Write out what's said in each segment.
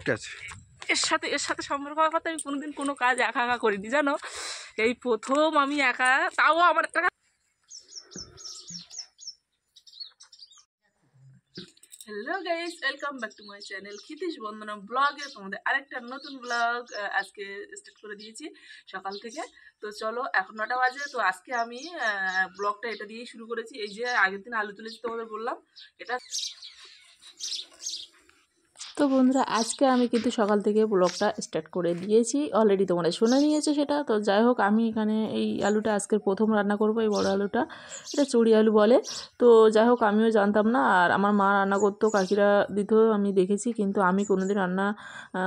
Gift আছে। এর সাথে সম্পর্ক হওয়ার কথা আমি কোনোদিন কোনো কাজ একা একা করিনি জানো, এই প্রথম আমি একা, তাও আমার একটা hello guys, welcome back to my channel Kshitish Bandana ব্লগে। তোমাদের আরেকটা নতুন ব্লগ আজকে স্টার্ট করে দিয়েছি সকাল থেকে। তো চলো, এখন 9টা বাজে। তো আজকে আমি ব্লগটা এটা দিয়েই শুরু করেছি। এই যে আগের দিন আলু তুলেছি তোমাদের বললাম, এটা তো বন্ধুরা আজকে আমি কিন্তু সকাল থেকে ব্লগটা স্টার্ট করে দিয়েছি, অলরেডি তোমরা শুনে নিয়েছো সেটা। তো যাই হোক, আমি এখানে এই আলুটা আজকের প্রথম রান্না করবো, এই বড় আলুটা, এটা চুড়ি আলু বলে। তো যাই হোক, আমিও জানতাম না, আর আমার মা রান্না করতো, কাকিরা দিত, আমি দেখেছি, কিন্তু আমি কোনোদিন রান্না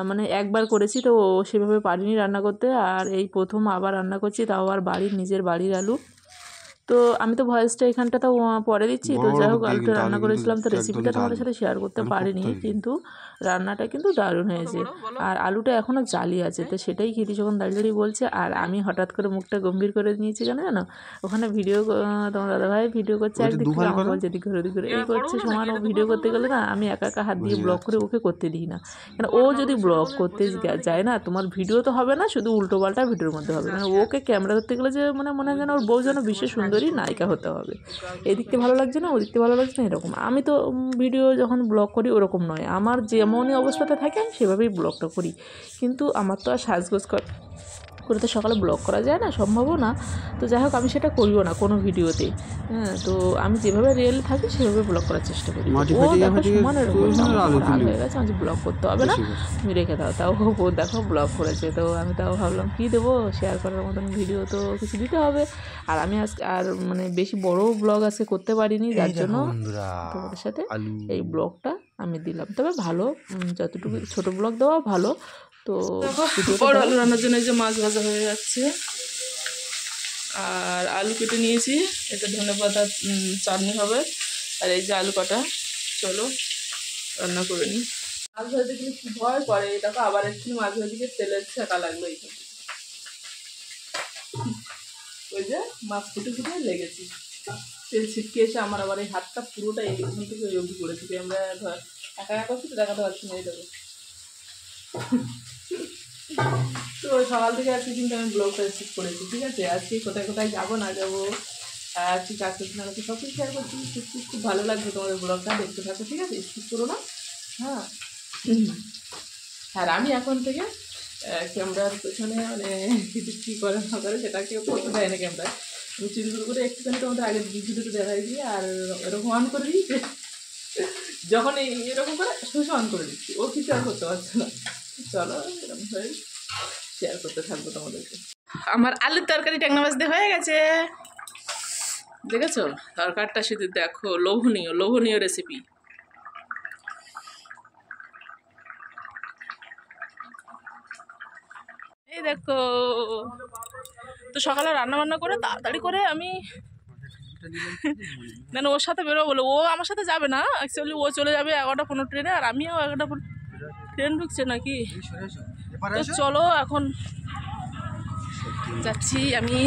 মানে একবার করেছি, তো সেভাবে পারিনি রান্না করতে। আর এই প্রথম আবার রান্না করছি, তাও আর নিজের বাড়ির আলু। তো আমি তো ভয়েসটা এখানটাতেও পরে দিচ্ছি। তো যাই হোক, আলুটা রান্না করেছিলাম, তো রেসিপিটা তোমাদের সাথে শেয়ার করতে পারিনি, কিন্তু রান্নাটা কিন্তু দারুণ হয়েছে। আর আলুটা এখনও জালি আছে, তো সেটাই খেতে যখন দাঁড়িয়ে বলছে। আর আমি হঠাৎ করে মুখটা গম্ভীর করে নিয়েছি, কেন জানো? ওখানে ভিডিও, তোমার দাদাভাই ভিডিও করছে একদিক থেকে, আমাকে বলছে এদিক ঘুরে ঘুরে এই করছে সমান। ও ভিডিও করতে গেলে না, আমি একা একা হাত দিয়ে ব্লগ করে ওকে করতে দিই না, কেন ও যদি ব্লগ করতে যায় না, তোমার ভিডিও তো হবে না, শুধু উল্টো পাল্টা ভিডিওর মধ্যে হবে। মানে ওকে ক্যামেরা ধরতে গেলে যে মানে মনে হয় যেন ওর বউ যেন বিশেষ সুন্দরী নায়িকা হতে হবে, এদিকতে ভালো লাগছে না ওদিকতে ভালো লাগছে না, এরকম। আমি তো ভিডিও যখন ব্লগ করি ওরকম নয়, আমার যেমনই অবস্থাতে থাকে আমি সেভাবেই ব্লগটা করি। কিন্তু আমার তো আর সাজগোজ করে তো সকালে ব্লগ করা যায় না, সম্ভবও না। তো যাই হোক, আমি সেটা করিও না কোনো ভিডিওতে। হ্যাঁ, তো আমি যেভাবে রিয়েল থাকি সেভাবে ব্লগ করার চেষ্টা করি। ও দেখো সমান এরকম রাগ হয়ে গেছে, আমি ব্লগ করতে হবে না, তুমি রেখে দাও। তাও ও দেখো ব্লগ করেছে, তো আমি তাও ভাবলাম কী দেবো, শেয়ার করার মতন ভিডিও তো কিছু দিতে হবে। আর আমি আজকে আর মানে বেশি বড় ব্লগ আজকে করতে পারিনি, যার জন্য তোমাদের সাথে এই ব্লগটা আমি দিলাম। তবে ভালো, যতটুকু ছোট ব্লগ দেওয়া ভালো। তো বড় আলু রান্নার জন্য এই যে মাছ ভাজা হয়ে যাচ্ছে, আর আলু কেটে নিয়েছি, এটা ধনেপাতা চাটনি হবে। আর এই যে আলু কাটা, চলো রান্না করে নিই। মাছ ভাজতে গেলে কি ভয় করে, দেখো আবার একটু মাছ ভাজিকে তেলের ছেঁকা লাগলো এইখানে। ওই যে মাছ ফুটে ফুটে লেগেছি, তেল ছিটকে এসে আমার আবার এই হাতটা পুরোটা এইখান থেকে অবধি করেছি। আমরা একা একা করছি তো দেখাতে পারছি না, এই দেখো। তো সকাল থেকে আজকে কিন্তু আমি ব্লগটা স্কিপ করেছি, ঠিক আছে? আজকে কোথায় কোথায় যাবো না যাবো, আর কি কাজ করছি না করছি সব কিছু শেয়ার করছি। খুব ভালো লাগবে তোমাদের ব্লগটা, দেখতে থাকো, ঠিক আছে? স্কিপ করো না। হ্যাঁ, আর আমি এখন থেকে ক্যামেরার পেছনে মানে কী করে না করে সেটা কেউ করতে দেয় না ক্যামেরায়। আমি চুরি করে একটুখানি তোমাদের আগের ভিডিওটা দেখাই দিই, আর এরকম অন করে দিই, যখন এরকম করে সুইচ অন করে দিচ্ছি, ও কিছু আর করতে পারছে না। চলো এরকম হয়ে শেয়ার করতে থাকবো তোমাদেরকে। আমার আলুর তরকারি ট্যাংরা মাছ দিয়ে হয়ে গেছে, দেখেছো? তরকারিটা শুধু দেখো, লোভনীয় লোভনীয় রেসিপি। এই দেখো, তো সকালে রান্না বান্না করে তাড়াতাড়ি করে আমি না ওর সাথে বেরোবো বলে, ও আমার সাথে যাবে না অ্যাকচুয়ালি, ও চলে যাবে 11:15 ট্রেনে, আর আমিও 11:15 ট্রেন ঢুকছে নাকি। তো চলো এখন যাচ্ছি আমি।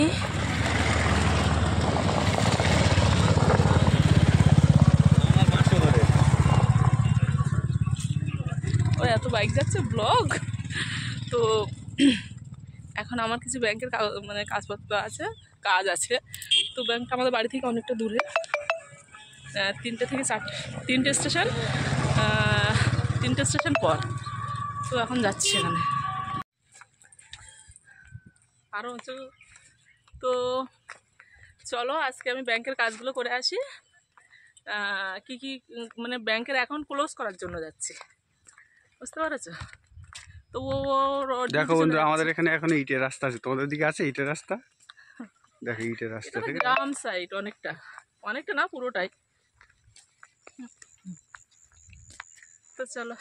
ও এত বাইক যাচ্ছে ব্লগ। তো এখন আমার কিছু ব্যাংকের মানে কাজপত্র আছে, কাজ আছে। তো ব্যাংকটা আমাদের বাড়ি থেকে অনেকটা দূরে, 3টে থেকে 4টে, 3টে স্টেশন, 3টে স্টেশন পর। তো এখন যাচ্ছি সেখানে আরও হচ্ছে। তো চলো আজকে আমি ব্যাংকের কাজগুলো করে আসি। কি কি মানে ব্যাংকের অ্যাকাউন্ট ক্লোজ করার জন্য যাচ্ছি, বুঝতে পারছো? তো ও দেখো বন্ধু, আমাদের এখানে এখন ইটের রাস্তা আছে, তোমাদের দিকে আছে ইটের রাস্তা? দেখো ইটের রাস্তা, গ্রাম সাইড, অনেকটা অনেকটা না পুরোটাই। তো চলো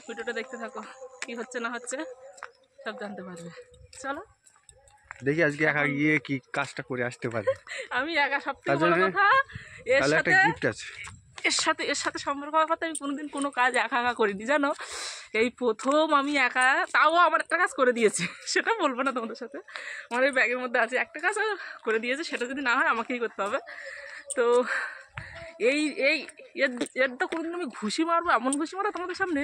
ভিডিওটা দেখতে থাকো, কি হচ্ছে না হচ্ছে সব জানতে পারবে। চলো দেখি আজকে একা গিয়ে কি কাজটা করে আসতে পারি। আমি একা, সবথেকে বড় কথা এর সাথে গিফট আছে, এর সাথে সম্পর্ক হওয়ার কথা আমি কোনোদিন কোনো কাজ একা একা করিনি জানো, এই প্রথম আমি একা। তাও আমার একটা কাজ করে দিয়েছে, সেটা বলবো না তোমাদের সাথে, আমার এই ব্যাগের মধ্যে আছে একটা কাজ করে দিয়েছে, সেটা যদি না হয় আমাকেই করতে হবে। তো এই এই এর এর তো কোনোদিন আমি ঘুষি মারবো, এমন ঘুষি মারবো তোমাদের সামনে,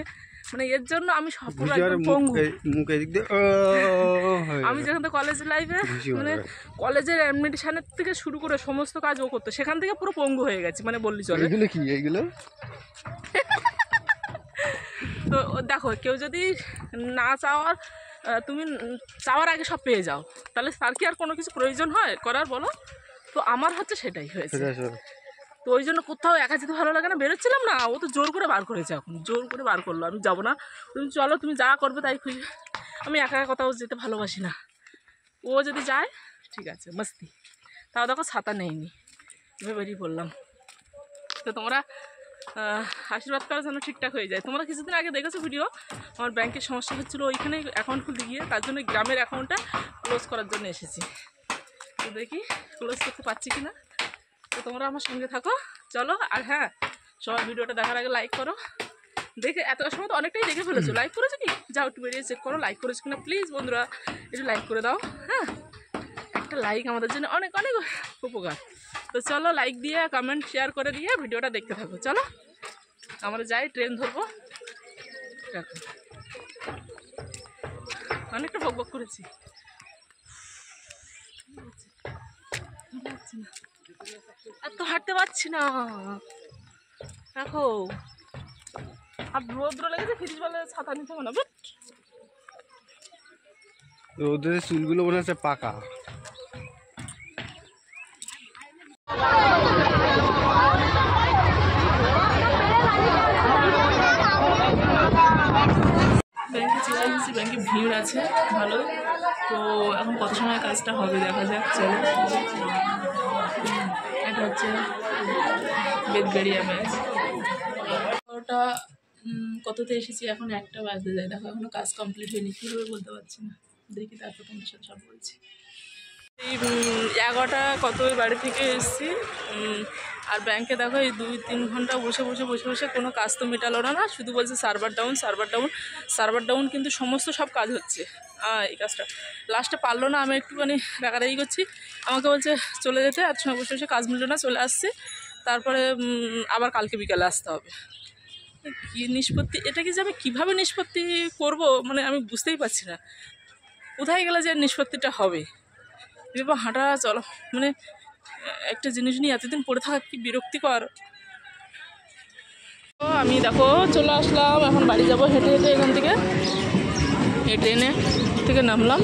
মানে এর জন্য আমি সব পুরো একদম পঙ্গু। মুখ এদিক দিয়ে আমি যখন তো কলেজ লাইফে মানে কলেজের অ্যাডমিশনের থেকে শুরু করে সমস্ত কাজ ও করতো, সেখান থেকে পুরো পঙ্গু হয়ে গেছি মানে বললি চলে। এগুলো কি এইগুলো? তো দেখো কেউ যদি না চাওয়ার, তুমি চাওয়ার আগে সব পেয়ে যাও, তাহলে তার কি আর কোনো কিছু প্রয়োজন হয় করার বলো? তো আমার হচ্ছে সেটাই হয়েছে। তো ওই জন্য কোথাও একা যেতে ভালো লাগে না, বেরোচ্ছিলাম না, ও তো জোর করে বার করেছে, এখন জোর করে বার করলো, আমি যাবো না, তুমি চলো, তুমি যা করবে তাই খুঁজে। আমি একা একা কোথাও যেতে ভালোবাসি না, ও যদি যায় ঠিক আছে মস্তি। তাও দেখো ছাতা নেইনি, আমি বেরিয়ে পড়লাম। তো তোমরা আশীর্বাদ করার জন্য ঠিকঠাক হয়ে যায়। তোমরা কিছুদিন আগে দেখেছো ভিডিও, আমার ব্যাংকের সমস্যা হচ্ছিলো, ওইখানে অ্যাকাউন্ট খুলতে গিয়ে, তার জন্য গ্রামের অ্যাকাউন্টটা ক্লোজ করার জন্য এসেছি। তো দেখি ক্লোজ করতে পারছি কি না। তো তোমরা আমার সঙ্গে থাকো, চলো। আর হ্যাঁ, সবাই ভিডিওটা দেখার আগে লাইক করো। দেখে এত সময় তো অনেকটাই দেখে ফেলেছো, লাইক করেছো কি? যাও একটু বেরিয়ে চেক করো লাইক করেছো কিনা, প্লিজ বন্ধুরা একটু লাইক করে দাও। হ্যাঁ, একটা লাইক আমাদের জন্য অনেক অনেক উপকার। তো চলো, লাইক দিয়ে কমেন্ট শেয়ার করে দিয়ে ভিডিওটা দেখতে থাকো। চলো আমরা যাই, ট্রেন ধরবো। দেখো অনেকটা বক বক করেছি, আর তো হাঁটতে পারছি না। দেখো আর রৌদ্র লেগেছে, ফ্রিজ বলে ছাতা নিতে হবে না। বাট ওদের চুলগুলো মনে হচ্ছে পাকা। ব্যাংকে চলে এসেছি, ব্যাংকে ভিড় আছে ভালো। তো এখন কত সময় কাজটা হবে দেখা যাক, চলো। এটা হচ্ছে বেদবেড়িয়া ব্যাংক। ওটা কততে এসেছি, এখন 1টা বাজতে যায়। দেখো এখনো কাজ কমপ্লিট হয়নি, কীভাবে বলতে পারছি না। দেখি তারপর তোমাদের সাথে সব বলছি। এই 11টা কত বাড়ি থেকে এসেছি। আর ব্যাংকে দেখো এই 2-3 ঘন্টা বসে বসে কোনো কাজ তো মেটালো না, শুধু বলছে server down server down server down, কিন্তু সমস্ত সব কাজ হচ্ছে। এই কাজটা লাস্টে পারলো না, আমি একটুখানি রাগারাগি করছি, আমাকে বলছে চলে যেতে, আর সময় বসে কাজ মিললো না, চলে আসছে। তারপরে আবার কালকে বিকালে আসতে হবে। কী নিষ্পত্তি এটা, কি যে আমি কীভাবে নিষ্পত্তি করব, মানে আমি বুঝতেই পারছি না কোথায় গেলে যে নিষ্পত্তিটা হবে। এবার হাঁটা চলো, মানে একটা জিনিস নিয়ে এতদিন পড়ে থাকা কি বিরক্তিকর। তো আমি দেখো চলে আসলাম, এখন বাড়ি যাব হেঁটে হেঁটে, এখান থেকে এই ট্রেনে থেকে নামলাম।